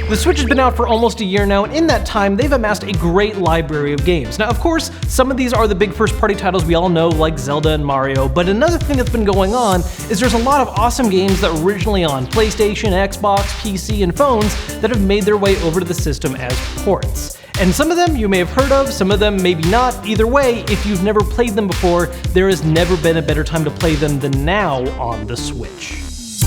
The Switch has been out for almost a year now, and in that time, they've amassed a great library of games. Now, of course, some of these are the big first-party titles we all know, like Zelda and Mario, but another thing that's been going on is there's a lot of awesome games that were originally on PlayStation, Xbox, PC, and phones that have made their way over to the system as ports. And some of them you may have heard of, some of them maybe not. Either way, if you've never played them before, there has never been a better time to play them than now on the Switch.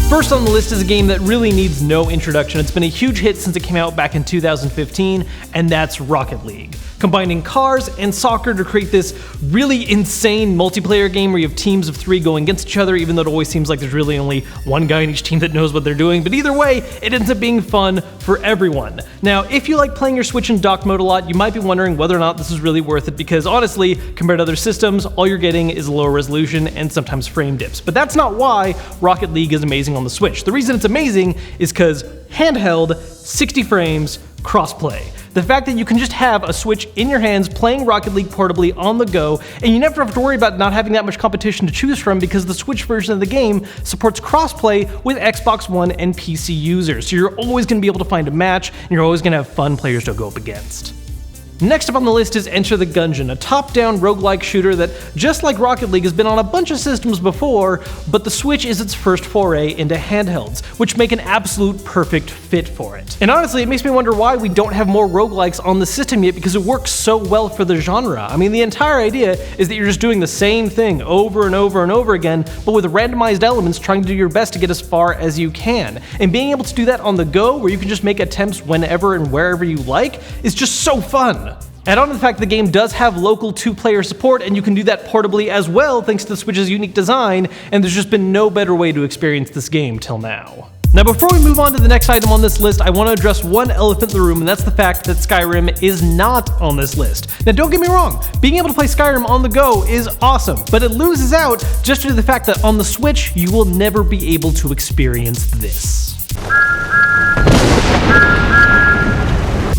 First on the list is a game that really needs no introduction. It's been a huge hit since it came out back in 2015, and that's Rocket League. Combining cars and soccer to create this really insane multiplayer game where you have teams of 3 going against each other, even though it always seems like there's really only one guy in each team that knows what they're doing. But either way, it ends up being fun for everyone. Now, if you like playing your Switch in dock mode a lot, you might be wondering whether or not this is really worth it, because honestly, compared to other systems, all you're getting is lower resolution and sometimes frame dips. But that's not why Rocket League is amazing on the Switch. The reason it's amazing is because handheld, 60 frames, crossplay. The fact that you can just have a Switch in your hands playing Rocket League portably on the go, and you never have to worry about not having that much competition to choose from because the Switch version of the game supports crossplay with Xbox One and PC users. So you're always going to be able to find a match, and you're always going to have fun players to go up against. Next up on the list is Enter the Gungeon, a top-down roguelike shooter that, just like Rocket League, has been on a bunch of systems before, but the Switch is its first foray into handhelds, which make an absolute perfect fit for it. And honestly, it makes me wonder why we don't have more roguelikes on the system yet, because it works so well for the genre. I mean, the entire idea is that you're just doing the same thing over and over and over again, but with randomized elements, trying to do your best to get as far as you can. And being able to do that on the go, where you can just make attempts whenever and wherever you like, is just so fun. Add on to the fact the game does have local 2-player support, and you can do that portably as well thanks to the Switch's unique design, and there's just been no better way to experience this game till now. Now, before we move on to the next item on this list, I want to address one elephant in the room, and that's the fact that Skyrim is not on this list. Now, don't get me wrong, being able to play Skyrim on the go is awesome, but it loses out just due to the fact that on the Switch, you will never be able to experience this.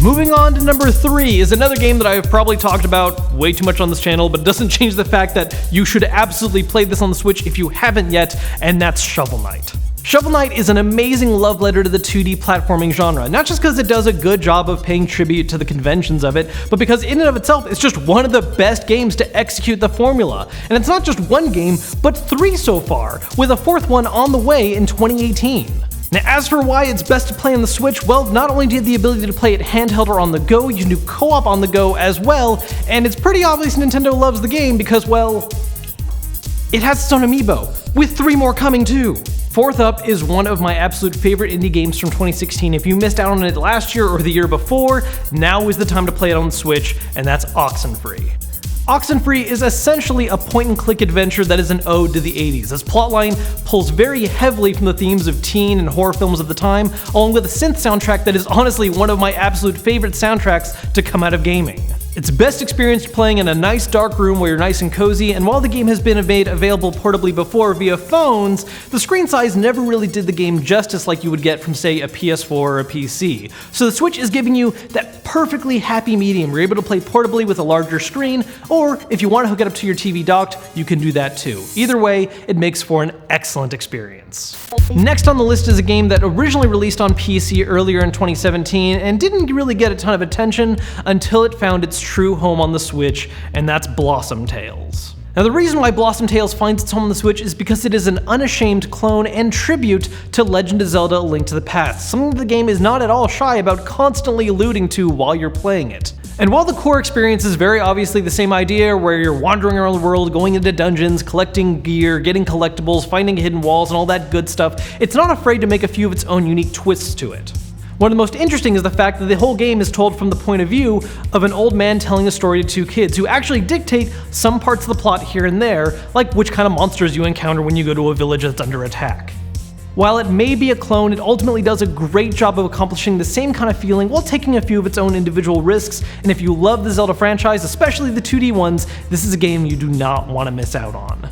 Moving on to number 3 is another game that I have probably talked about way too much on this channel, but doesn't change the fact that you should absolutely play this on the Switch if you haven't yet, and that's Shovel Knight. Shovel Knight is an amazing love letter to the 2D platforming genre, not just because it does a good job of paying tribute to the conventions of it, but because in and of itself, it's just one of the best games to execute the formula. And it's not just one game, but 3 so far, with a 4th one on the way in 2018. Now, as for why it's best to play on the Switch, well, not only do you have the ability to play it handheld or on the go, you can do co-op on the go as well, and it's pretty obvious Nintendo loves the game because, well, it has its own amiibo, with 3 more coming too. 4th up is one of my absolute favorite indie games from 2016. If you missed out on it last year or the year before, now is the time to play it on the Switch, and that's Oxenfree. Oxenfree is essentially a point-and-click adventure that is an ode to the 80s. This plotline pulls very heavily from the themes of teen and horror films of the time, along with a synth soundtrack that is honestly one of my absolute favorite soundtracks to come out of gaming. It's best experienced playing in a nice dark room where you're nice and cozy, and while the game has been made available portably before via phones, the screen size never really did the game justice like you would get from, say, a PS4 or a PC. So the Switch is giving you that perfectly happy medium. You're able to play portably with a larger screen, or if you want to hook it up to your TV docked, you can do that too. Either way, it makes for an excellent experience. Next on the list is a game that originally released on PC earlier in 2017 and didn't really get a ton of attention until it found its true home on the Switch, and that's Blossom Tales. Now, the reason why Blossom Tales finds its home on the Switch is because it is an unashamed clone and tribute to Legend of Zelda: A Link to the Past, something the game is not at all shy about constantly alluding to while you're playing it. And while the core experience is very obviously the same idea, where you're wandering around the world, going into dungeons, collecting gear, getting collectibles, finding hidden walls, and all that good stuff, it's not afraid to make a few of its own unique twists to it. One of the most interesting is the fact that the whole game is told from the point of view of an old man telling a story to 2 kids who actually dictate some parts of the plot here and there, like which kind of monsters you encounter when you go to a village that's under attack. While it may be a clone, it ultimately does a great job of accomplishing the same kind of feeling while taking a few of its own individual risks, and if you love the Zelda franchise, especially the 2D ones, this is a game you do not want to miss out on.